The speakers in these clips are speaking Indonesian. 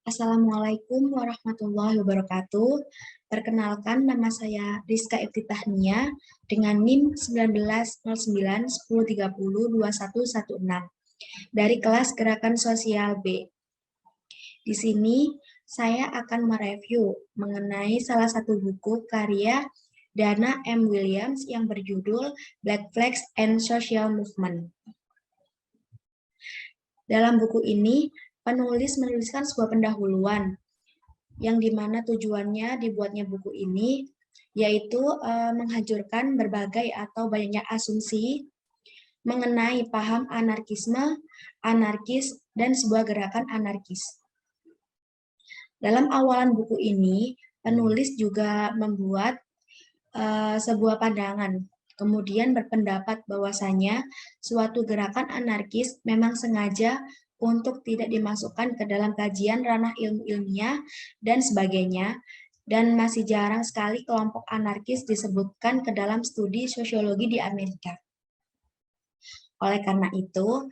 Assalamualaikum warahmatullahi wabarakatuh. Perkenalkan, nama saya Rizka Iftitahnia dengan NIM 190910302116 dari kelas Gerakan Sosial B. Di sini saya akan mereview mengenai salah satu buku karya Dana M. Williams yang berjudul Black Flags and Social Movement. Dalam buku ini, penulis menuliskan sebuah pendahuluan yang dimana tujuannya dibuatnya buku ini yaitu menghancurkan berbagai atau banyaknya asumsi mengenai paham anarkisme, anarkis, dan sebuah gerakan anarkis. Dalam awalan buku ini, penulis juga membuat sebuah pandangan, kemudian berpendapat bahwasanya suatu gerakan anarkis memang sengaja untuk tidak dimasukkan ke dalam kajian ranah ilmu ilmiah dan sebagainya, dan masih jarang sekali kelompok anarkis disebutkan ke dalam studi sosiologi di Amerika. Oleh karena itu,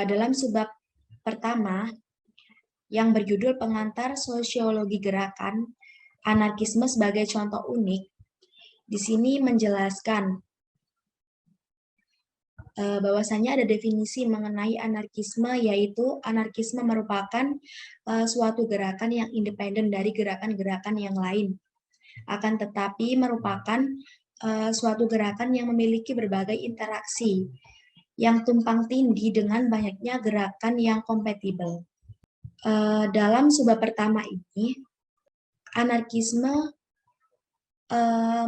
dalam subbab pertama yang berjudul Pengantar Sosiologi Gerakan Anarkisme sebagai contoh unik, di sini menjelaskan bahwasanya ada definisi mengenai anarkisme, yaitu anarkisme merupakan suatu gerakan yang independen dari gerakan-gerakan yang lain, akan tetapi merupakan suatu gerakan yang memiliki berbagai interaksi yang tumpang tindih dengan banyaknya gerakan yang kompatibel. Dalam subbab pertama ini, anarkisme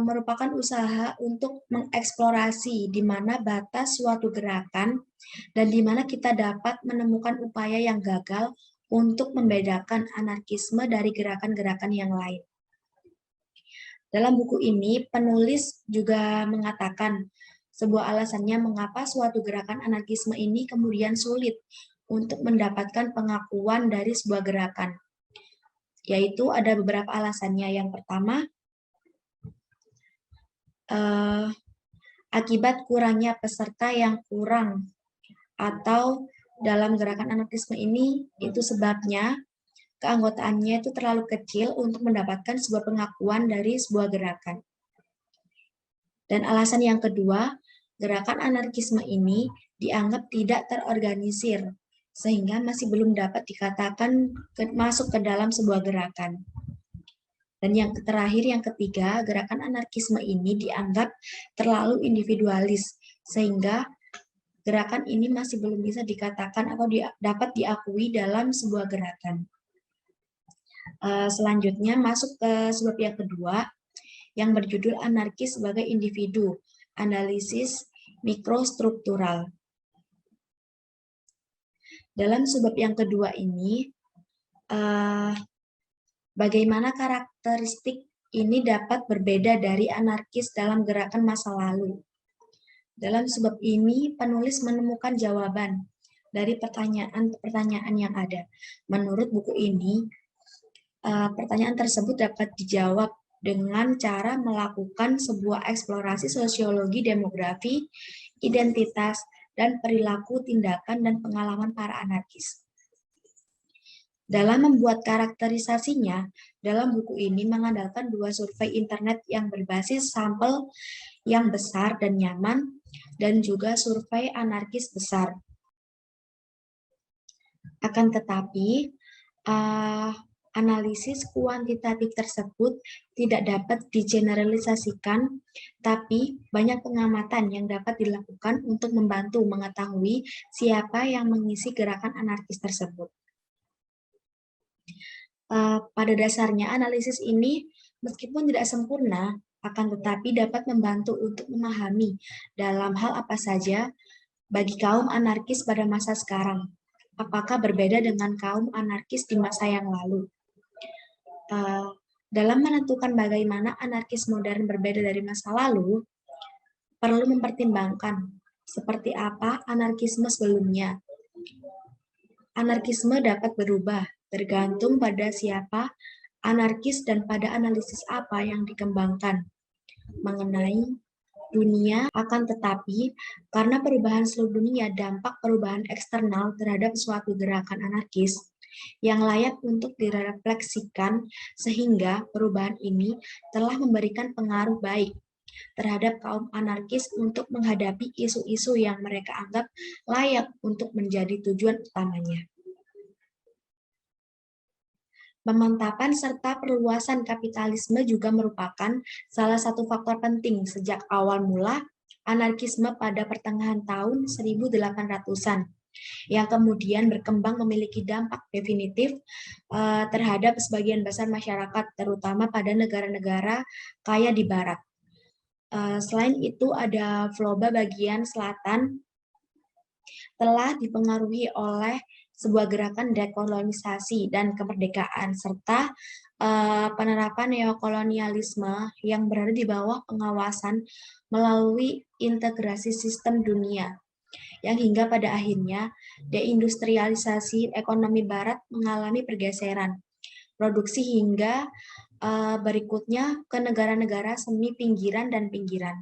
merupakan usaha untuk mengeksplorasi di mana batas suatu gerakan dan di mana kita dapat menemukan upaya yang gagal untuk membedakan anarkisme dari gerakan-gerakan yang lain. Dalam buku ini, penulis juga mengatakan sebuah alasannya mengapa suatu gerakan anarkisme ini kemudian sulit untuk mendapatkan pengakuan dari sebuah gerakan. Yaitu ada beberapa alasannya. Yang pertama, akibat kurangnya peserta yang kurang, atau dalam gerakan anarkisme ini itu sebabnya keanggotaannya itu terlalu kecil untuk mendapatkan sebuah pengakuan dari sebuah gerakan. Dan alasan yang kedua, gerakan anarkisme ini dianggap tidak terorganisir sehingga masih belum dapat dikatakan masuk ke dalam sebuah gerakan. Dan yang terakhir, yang ketiga, gerakan anarkisme ini dianggap terlalu individualis, sehingga gerakan ini masih belum bisa dikatakan atau dapat diakui dalam sebuah gerakan. Selanjutnya, masuk ke sebab yang kedua, yang berjudul Anarkis sebagai Individu, Analisis Mikrostruktural. Dalam sebab yang kedua ini, bagaimana karakteristik ini dapat berbeda dari anarkis dalam gerakan masa lalu. Dalam sebab ini, penulis menemukan jawaban dari pertanyaan-pertanyaan yang ada. Menurut buku ini, pertanyaan tersebut dapat dijawab dengan cara melakukan sebuah eksplorasi sosiologi demografi, identitas, dan perilaku tindakan dan pengalaman para anarkis. Dalam membuat karakterisasinya, dalam buku ini mengandalkan dua survei internet yang berbasis sampel yang besar dan nyaman, dan juga survei anarkis besar. Akan tetapi, analisis kuantitatif tersebut tidak dapat digeneralisasikan, tapi banyak pengamatan yang dapat dilakukan untuk membantu mengetahui siapa yang mengisi gerakan anarkis tersebut. Pada dasarnya, analisis ini meskipun tidak sempurna, akan tetapi dapat membantu untuk memahami dalam hal apa saja bagi kaum anarkis pada masa sekarang. Apakah berbeda dengan kaum anarkis di masa yang lalu? Dalam menentukan bagaimana anarkis modern berbeda dari masa lalu, perlu mempertimbangkan seperti apa anarkisme sebelumnya. Anarkisme dapat berubah, tergantung pada siapa anarkis dan pada analisis apa yang dikembangkan mengenai dunia. Akan tetapi, karena perubahan seluruh dunia dampak perubahan eksternal terhadap suatu gerakan anarkis, yang layak untuk direfleksikan sehingga perubahan ini telah memberikan pengaruh baik terhadap kaum anarkis untuk menghadapi isu-isu yang mereka anggap layak untuk menjadi tujuan utamanya. Pemantapan serta perluasan kapitalisme juga merupakan salah satu faktor penting sejak awal mula anarkisme pada pertengahan tahun 1800-an yang kemudian berkembang memiliki dampak definitif terhadap sebagian besar masyarakat, terutama pada negara-negara kaya di Barat. Selain itu, ada Floba bagian selatan telah dipengaruhi oleh sebuah gerakan dekolonisasi dan kemerdekaan, serta penerapan neokolonialisme yang berada di bawah pengawasan melalui integrasi sistem dunia, yang hingga pada akhirnya deindustrialisasi ekonomi Barat mengalami pergeseran produksi hingga berikutnya ke negara-negara semi pinggiran dan pinggiran.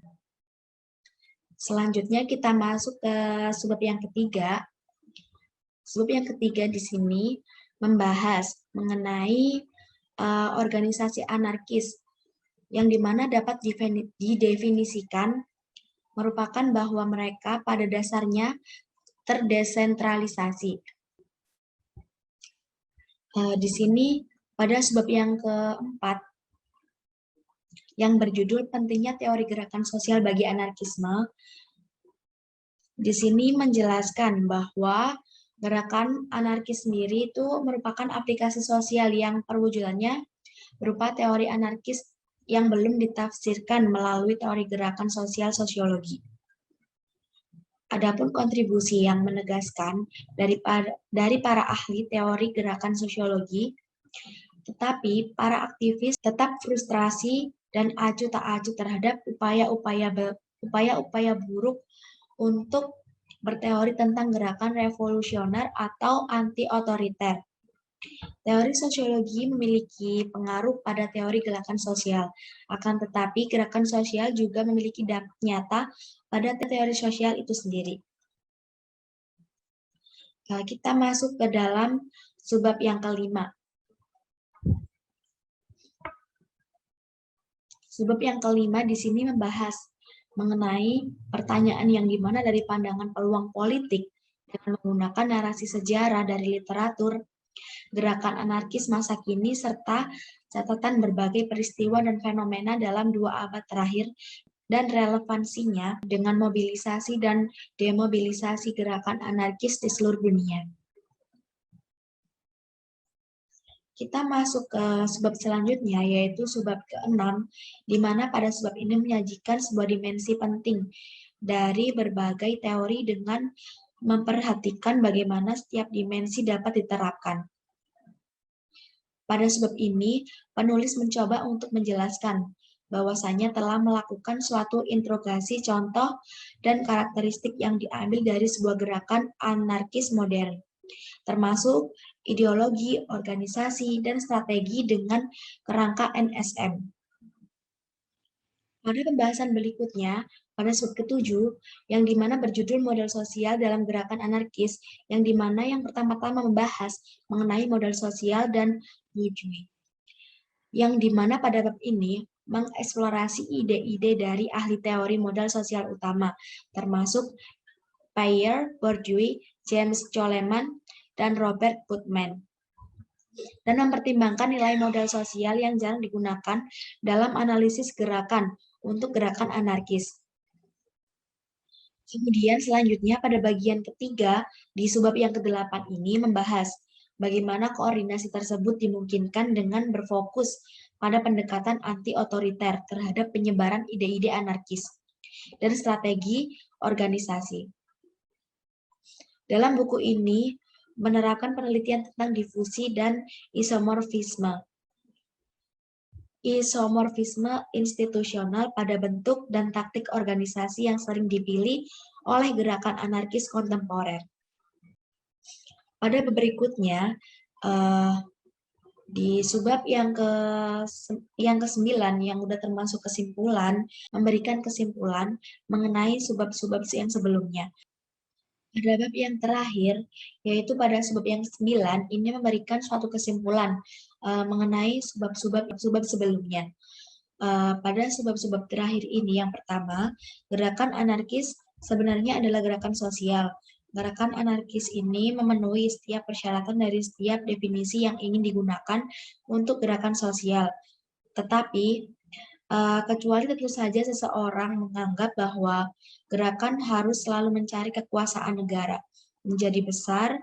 Selanjutnya kita masuk ke subbab yang ketiga. Subbab yang ketiga di sini membahas mengenai organisasi anarkis yang dimana dapat didefinisikan merupakan bahwa mereka pada dasarnya terdesentralisasi. Di sini pada subbab yang keempat yang berjudul pentingnya teori gerakan sosial bagi anarkisme, di sini menjelaskan bahwa gerakan anarkis sendiri itu merupakan aplikasi sosial yang perwujudannya berupa teori anarkis yang belum ditafsirkan melalui teori gerakan sosial sosiologi. Adapun kontribusi yang menegaskan dari para ahli teori gerakan sosiologi, tetapi para aktivis tetap frustrasi dan acuh tak acuh terhadap upaya-upaya buruk untuk berteori tentang gerakan revolusioner atau anti-otoriter. Teori sosiologi memiliki pengaruh pada teori gerakan sosial, akan tetapi gerakan sosial juga memiliki dampak nyata pada teori sosial itu sendiri. Kita masuk ke dalam subbab yang kelima. Subbab yang kelima di sini membahas mengenai pertanyaan yang dimana dari pandangan peluang politik dengan menggunakan narasi sejarah dari literatur, gerakan anarkis masa kini, serta catatan berbagai peristiwa dan fenomena dalam 2 abad terakhir dan relevansinya dengan mobilisasi dan demobilisasi gerakan anarkis di seluruh dunia. Kita masuk ke subbab selanjutnya, yaitu subbab ke-6, di mana pada subbab ini menyajikan sebuah dimensi penting dari berbagai teori dengan memperhatikan bagaimana setiap dimensi dapat diterapkan. Pada subbab ini, penulis mencoba untuk menjelaskan bahwasanya telah melakukan suatu interogasi contoh dan karakteristik yang diambil dari sebuah gerakan anarkis modern, termasuk ideologi, organisasi, dan strategi dengan kerangka NSM. Pada pembahasan berikutnya, pada subbab ke-7, yang dimana berjudul model sosial dalam gerakan anarkis, yang dimana yang pertama-tama membahas mengenai model sosial dan bourgeois. Yang dimana pada bab ini mengeksplorasi ide-ide dari ahli teori model sosial utama, termasuk Pierre Bourdieu, James Coleman, dan Robert Putnam, dan mempertimbangkan nilai modal sosial yang jarang digunakan dalam analisis gerakan untuk gerakan anarkis. Kemudian selanjutnya pada bagian ketiga di subbab yang ke-8 ini membahas bagaimana koordinasi tersebut dimungkinkan dengan berfokus pada pendekatan anti-otoriter terhadap penyebaran ide-ide anarkis dan strategi organisasi. Dalam buku ini menerapkan penelitian tentang difusi dan isomorfisme. Isomorfisme institusional pada bentuk dan taktik organisasi yang sering dipilih oleh gerakan anarkis kontemporer. Pada berikutnya, di subbab yang ke-9 yang udah termasuk kesimpulan, memberikan kesimpulan mengenai subbab-subbab yang sebelumnya. Pada bab yang terakhir, yaitu pada subbab yang 9, ini memberikan suatu kesimpulan mengenai subbab sebelumnya. Pada subbab terakhir ini, yang pertama, gerakan anarkis sebenarnya adalah gerakan sosial. Gerakan anarkis ini memenuhi setiap persyaratan dari setiap definisi yang ingin digunakan untuk gerakan sosial. Tetapi, kecuali tentu saja seseorang menganggap bahwa gerakan harus selalu mencari kekuasaan negara, menjadi besar,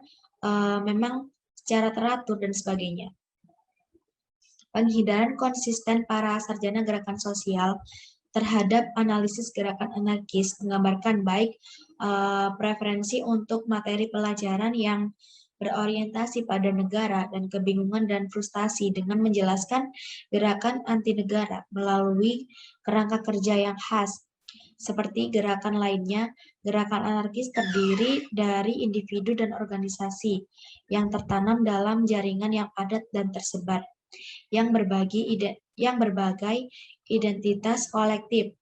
memang secara teratur dan sebagainya. Penghindaran konsisten para sarjana gerakan sosial terhadap analisis gerakan anarkis menggambarkan baik preferensi untuk materi pelajaran yang berorientasi pada negara dan kebingungan dan frustasi dengan menjelaskan gerakan anti negara melalui kerangka kerja yang khas. Seperti gerakan lainnya, gerakan anarkis terdiri dari individu dan organisasi yang tertanam dalam jaringan yang padat dan tersebar, yang berbagai identitas kolektif,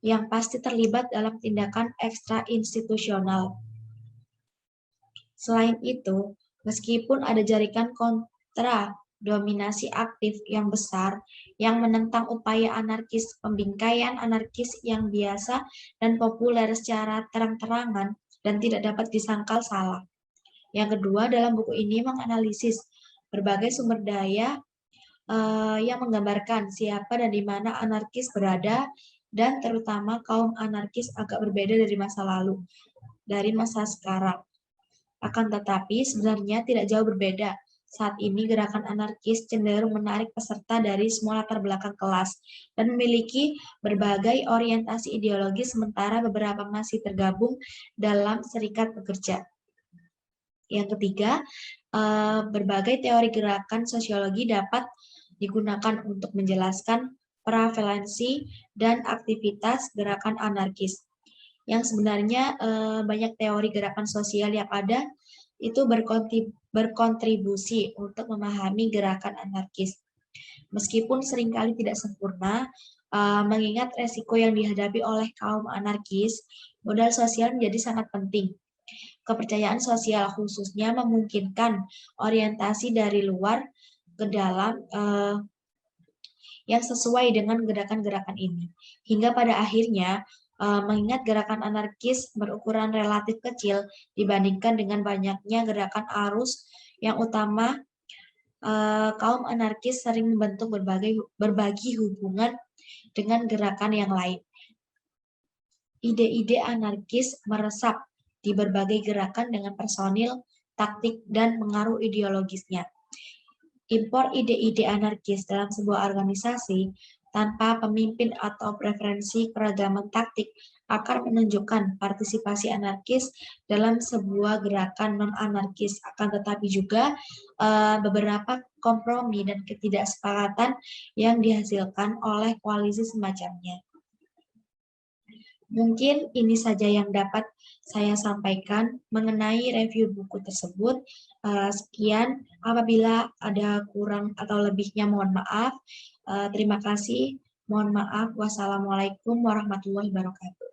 yang pasti terlibat dalam tindakan ekstra institusional. Selain itu, meskipun ada jaringan kontra dominasi aktif yang besar yang menentang upaya anarkis, pembingkaian anarkis yang biasa dan populer secara terang-terangan dan tidak dapat disangkal salah. Yang kedua, dalam buku ini menganalisis berbagai sumber daya yang menggambarkan siapa dan di mana anarkis berada, dan terutama kaum anarkis agak berbeda dari masa lalu, dari masa sekarang. Akan tetapi sebenarnya tidak jauh berbeda. Saat ini gerakan anarkis cenderung menarik peserta dari semua latar belakang kelas dan memiliki berbagai orientasi ideologi, sementara beberapa masih tergabung dalam serikat pekerja. Yang ketiga, berbagai teori gerakan sosiologi dapat digunakan untuk menjelaskan prevalensi dan aktivitas gerakan anarkis. Yang sebenarnya banyak teori gerakan sosial yang ada itu berkontribusi untuk memahami gerakan anarkis. Meskipun seringkali tidak sempurna, mengingat resiko yang dihadapi oleh kaum anarkis, modal sosial menjadi sangat penting. Kepercayaan sosial khususnya memungkinkan orientasi dari luar ke dalam yang sesuai dengan gerakan-gerakan ini. Hingga pada akhirnya, mengingat gerakan anarkis berukuran relatif kecil dibandingkan dengan banyaknya gerakan arus yang utama, kaum anarkis sering membentuk berbagi hubungan dengan gerakan yang lain. Ide-ide anarkis meresap di berbagai gerakan dengan personil, taktik, dan pengaruh ideologisnya. Impor ide-ide anarkis dalam sebuah organisasi tanpa pemimpin atau preferensi keragaman taktik akan menunjukkan partisipasi anarkis dalam sebuah gerakan non-anarkis, akan tetapi juga beberapa kompromi dan ketidaksepakatan yang dihasilkan oleh koalisi semacamnya. Mungkin ini saja yang dapat saya sampaikan mengenai review buku tersebut. Sekian, apabila ada kurang atau lebihnya mohon maaf. Terima kasih, mohon maaf. Wassalamualaikum warahmatullahi wabarakatuh.